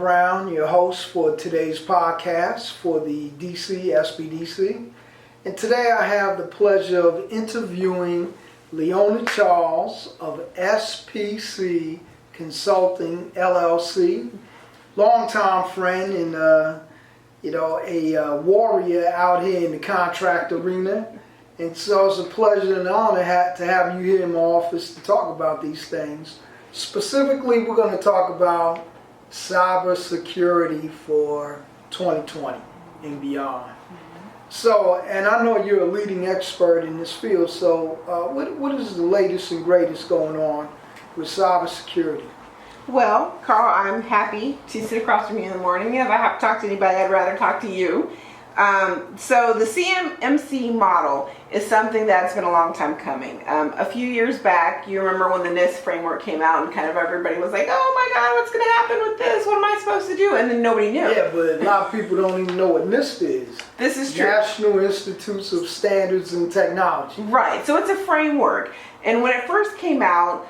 Brown, your host for today's podcast for the DCSBDC. And today I have the pleasure of interviewing Leona Charles of SPC Consulting, LLC. Longtime friend and a warrior out here in the contract arena. And so it's a pleasure and honor to have you here in my office to talk about these things. Specifically, we're going to talk about cybersecurity for 2020 and beyond. So, and I know you're a leading expert in this field, so what is the latest and greatest going on with cybersecurity? Well, Carl, I'm happy to sit across from you in the morning. If I have to talk to anybody, I'd rather talk to you. So the CMMC model is something that's been a long time coming. A few years back, you remember when the Nist Framework came out and kind of everybody was like, oh my God, what's going to happen with this? What am I supposed to do? And then nobody knew. Yeah, but a lot of people don't even know what Nist is. This is true. National Institutes of Standards and Technology. Right, so it's a framework. And when it first came out,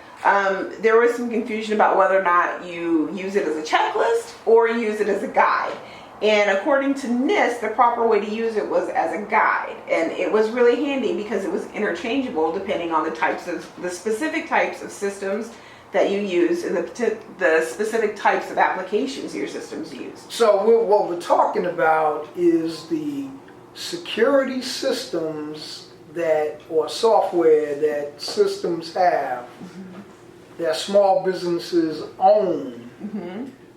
there was some confusion about whether or not you use it as a checklist or use it as a guide. And according to Nist, the proper way to use it was as a guide. And it was really handy because it was interchangeable depending on the specific types of systems that you use and the specific types of applications your systems use. So what we're talking about is the security systems or software that systems have that small businesses own.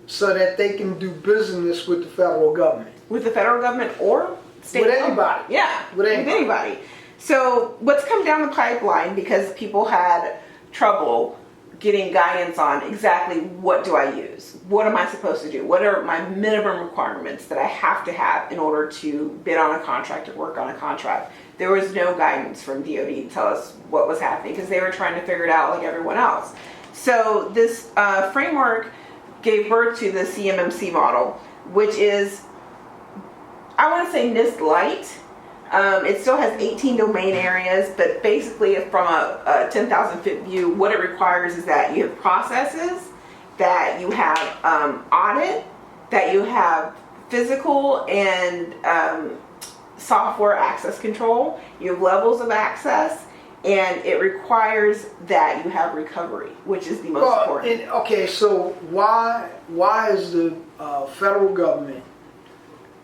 So that they can do business with the federal government. With the federal government or state With government. anybody. Yeah, With anybody. So what's come down the pipeline, because people had trouble getting guidance on exactly what do I use? What am I supposed to do? What are my minimum requirements that I have to have in order to bid on a contract or work on a contract? There was no guidance from DoD to tell us what was happening because they were trying to figure it out like everyone else. So this framework gave birth to the CMMC model, which is, I want to say Nist Light. It still has 18 domain areas, but basically from a 10,000 foot view, what it requires is that you have processes, that you have audit, that you have physical and software access control, you have levels of access, and it requires that you have recovery, which is the most important. Okay, so why is the federal government,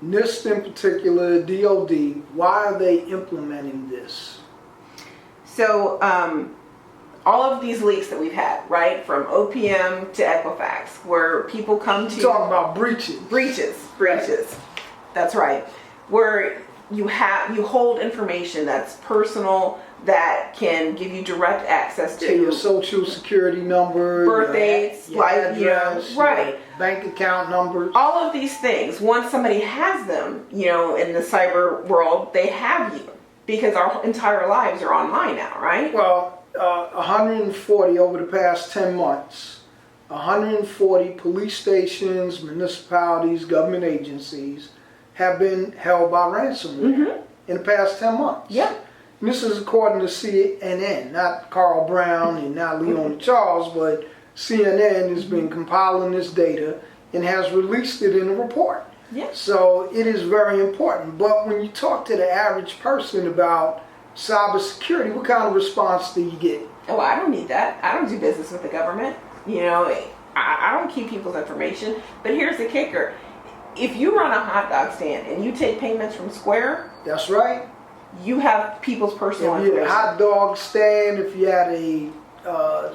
NIST in particular, DoD, why are they implementing this? So all of these leaks that we've had, right, from OPM to Equifax, where people come to... You're talking about breaches. Breaches. That's right. Where you hold information that's personal, that can give you direct access to your social security number, birth dates, your address, right, your bank account numbers. All of these things, once somebody has them, in the cyber world, they have you because our entire lives are online now, right? Well, 140 over the past 10 months, 140 police stations, municipalities, government agencies have been held by ransomware in the past 10 months. Yeah. And this is according to CNN, not Carl Brown and not Leona Charles, but CNN has been compiling this data and has released it in a report. Yeah. So it is very important. But when you talk to the average person about cybersecurity, what kind of response do you get? Oh, I don't need that. I don't do business with the government. I don't keep people's information. But here's the kicker. If you run a hot dog stand and you take payments from Square... That's right. You have people's personal information. If information. you had a hot dog stand, if you had a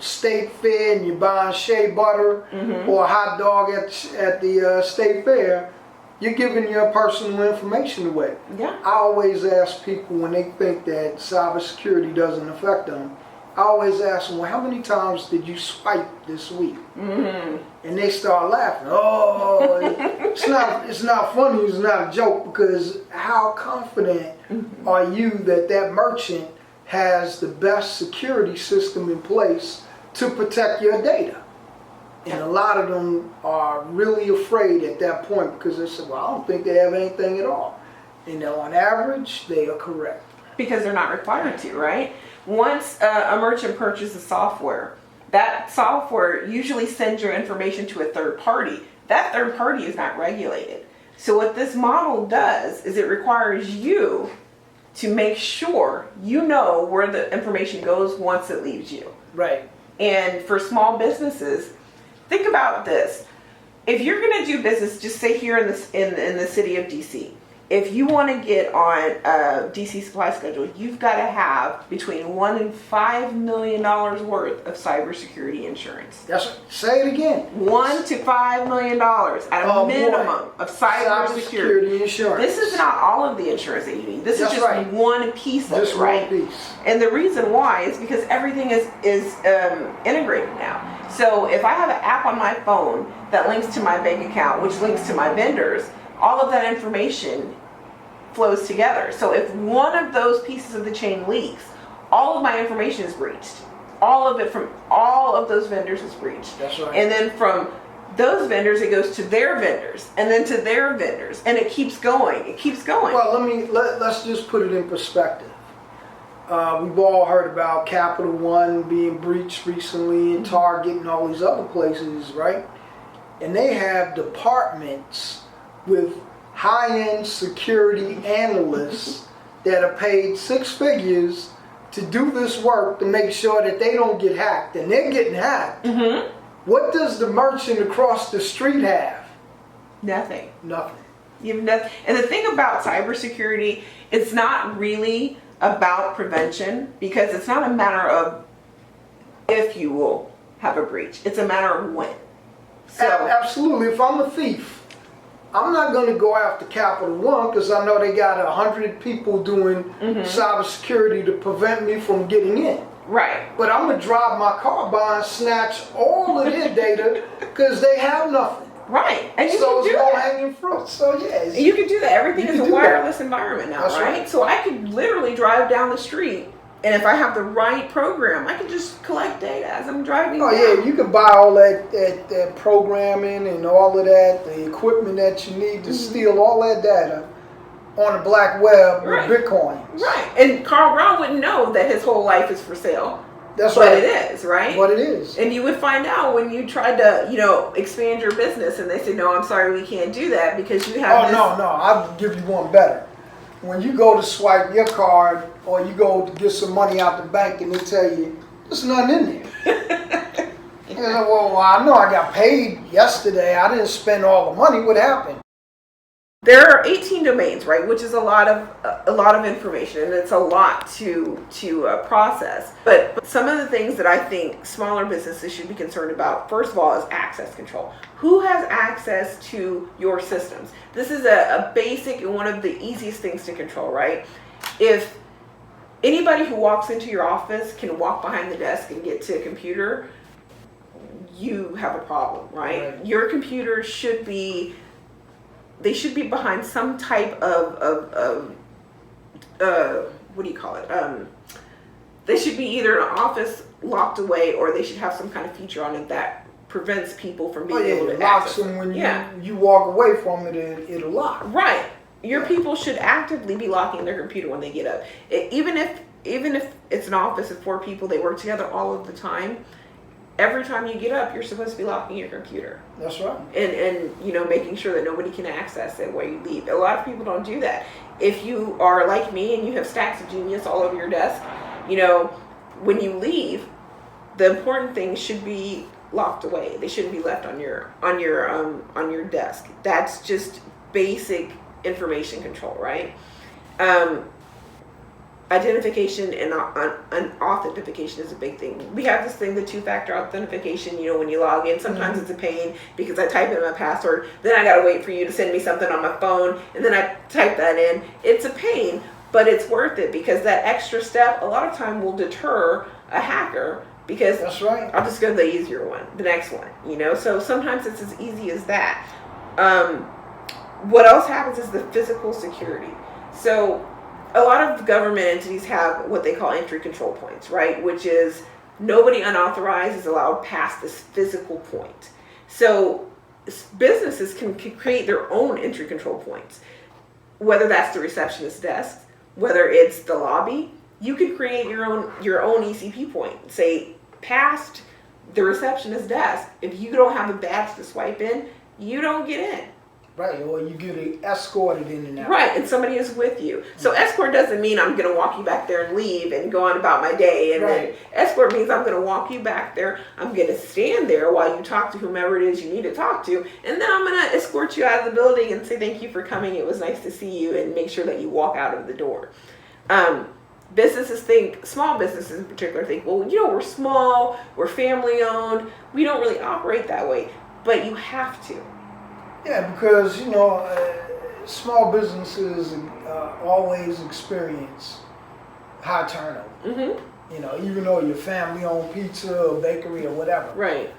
state fair and you're buying shea butter or a hot dog at the state fair, you're giving your personal information away. Yeah. I always ask people when they think that cybersecurity doesn't affect them, I always ask them, well, how many times did you swipe this week? And they start laughing. Oh, it's not funny, it's not a joke, because how confident are you that merchant has the best security system in place to protect your data? And a lot of them are really afraid at that point because they say, well, I don't think they have anything at all. And on average, they are correct. Because they're not required to, right? Once a merchant purchases software, that software usually sends your information to a third party that third party is not regulated. So what this model does is it requires you to make sure you know where the information goes once it leaves you. Right. And for small businesses, think about this. If you're going to do business, just say here in the city of DC, if you want to get on a DC supply schedule, you've got to have between $1 and $5 million worth of cybersecurity insurance. Say it again. $1 to $5 million at a minimum of cybersecurity insurance. This is not all of the insurance that you need. This is just one piece of it, right? One piece. And the reason why is because everything is integrated now. So if I have an app on my phone that links to my bank account, which links to my vendors, all of that information flows together. So if one of those pieces of the chain leaks, all of my information is breached. All of it from all of those vendors is breached. That's right. And then from those vendors, it goes to their vendors, and then to their vendors, and it keeps going. It keeps going. Well, let's just put it in perspective. We've all heard about Capital One being breached recently, and Target and all these other places, right? And they have departments with high-end security analysts that are paid six figures to do this work to make sure that they don't get hacked, and they're getting hacked. Mm-hmm. What does the merchant across the street have? Nothing. Nothing. You have nothing. And the thing about cybersecurity, it's not really about prevention, because it's not a matter of if you will have a breach. It's a matter of when. So absolutely. If I'm a thief, I'm not going to go after Capital One because I know they got 100 people doing cybersecurity to prevent me from getting in. Right. But I'm going to drive my car by and snatch all of their data because they have nothing. Right. And you so can do it's low that. hanging fruit. So yeah, you can do that. Everything is a wireless environment now, That's right? So I could literally drive down the street, and if I have the right program, I can just collect data as I'm driving down. Yeah, you can buy all that programming and all of that, the equipment that you need to steal all that data on the black web with Bitcoin. Right. And Carl Brown wouldn't know that his whole life is for sale. That's but right. it is, right? But it is. And you would find out when you tried to, expand your business, and they say, no, I'm sorry, we can't do that because you have no, I'll give you one better. When you go to swipe your card or you go to get some money out the bank and they tell you, there's nothing in there. You know, well, I know I got paid yesterday. I didn't spend all the money. What happened? There are 18 domains, right, which is a lot of information, and it's a lot to process. But some of the things that I think smaller businesses should be concerned about, first of all, is access control. Who has access to your systems? This is a basic and one of the easiest things to control, right? If anybody who walks into your office can walk behind the desk and get to a computer, you have a problem, right? Your computer should be behind some type of what do you call it? They should be either in an office locked away, or they should have some kind of feature on it that prevents people from being able to access it. It locks them when you walk away from it, it'll lock. Right. Your people should actively be locking their computer when they get up. Even if it's an office of 4 people, they work together all of the time. Every time you get up, you're supposed to be locking your computer. That's right. And making sure that nobody can access it while you leave. A lot of people don't do that. If you are like me and you have stacks of Genius all over your desk, when you leave, the important things should be locked away. They shouldn't be left on your desk. That's just basic information control, right? Identification and authentication is a big thing. We have this thing, the 2-factor authentication, when you log in. Sometimes it's a pain because I type in my password, then I gotta wait for you to send me something on my phone, and then I type that in. It's a pain, but it's worth it because that extra step a lot of time will deter a hacker, because that's right. I'll just go to the easier one, the next one, So sometimes it's as easy as that. What else happens is the physical security. So a lot of government entities have what they call entry control points, right? Which is nobody unauthorized is allowed past this physical point. So businesses can create their own entry control points, whether that's the receptionist desk, whether it's the lobby. You could create your own ECP point. Say past the receptionist desk. If you don't have a badge to swipe in, you don't get in. Right, or you get escorted in and out. Right, and somebody is with you. So escort doesn't mean I'm going to walk you back there and leave and go on about my day. And then escort means I'm going to walk you back there. I'm going to stand there while you talk to whomever it is you need to talk to. And then I'm going to escort you out of the building and say thank you for coming. It was nice to see you, and make sure that you walk out of the door. Businesses think, small businesses in particular think, well, we're small, we're family owned. We don't really operate that way. But you have to. Yeah, because, small businesses always experience high turnover. Mm-hmm. Even though you're family-owned pizza or bakery or whatever. Right.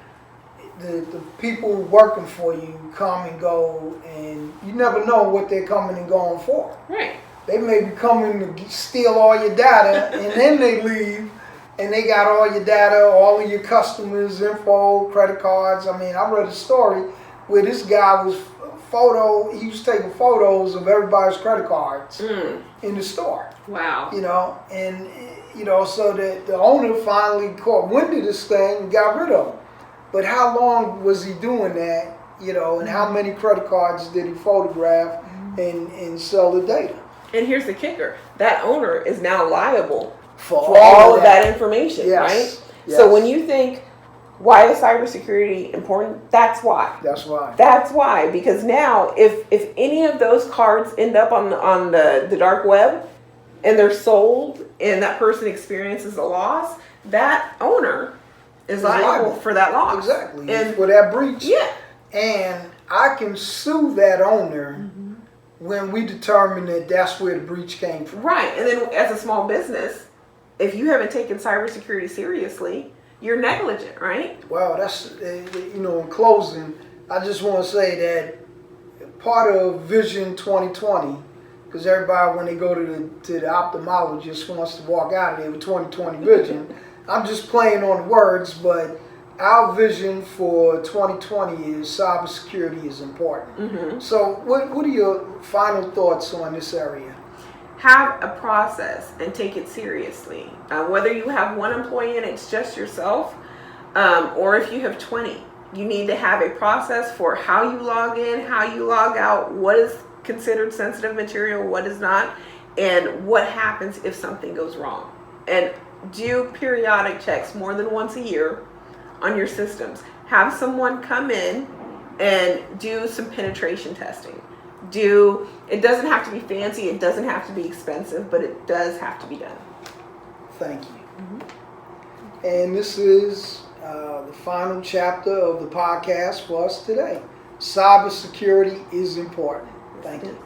The people working for you come and go, and you never know what they're coming and going for. Right. They may be coming to steal all your data, and then they leave, and they got all your data, all of your customers' info, credit cards. I mean, I read a story where this guy he was taking photos of everybody's credit cards in the store. Wow. So the owner finally caught wind of this thing and got rid of him. But how long was he doing that, and how many credit cards did he photograph and sell the data? And here's the kicker. That owner is now liable For all of that information, yes. right? Yes. So when you think, why is cybersecurity important? That's why. That's why. That's why. Because now, if any of those cards end up on the dark web and they're sold and that person experiences a loss, that owner is liable for that loss. Exactly. And for that breach. Yeah. And I can sue that owner when we determine that that's where the breach came from. Right. And then as a small business, if you haven't taken cybersecurity seriously, you're negligent, right? Well, that's, in closing, I just want to say that part of Vision 2020, because everybody, when they go to the ophthalmologist, wants to walk out of there with 2020 vision. I'm just playing on the words, but our vision for 2020 is cybersecurity is important. Mm-hmm. So what are your final thoughts on this area? Have a process and take it seriously. Whether you have one employee and it's just yourself, or if you have 20, you need to have a process for how you log in, how you log out, what is considered sensitive material, what is not, and what happens if something goes wrong. And do periodic checks more than once a year on your systems. Have someone come in and do some penetration testing. It doesn't have to be fancy, it doesn't have to be expensive, but it does have to be done. Thank you. Mm-hmm. And this is the final chapter of the podcast for us today. Cybersecurity is important. Thank you.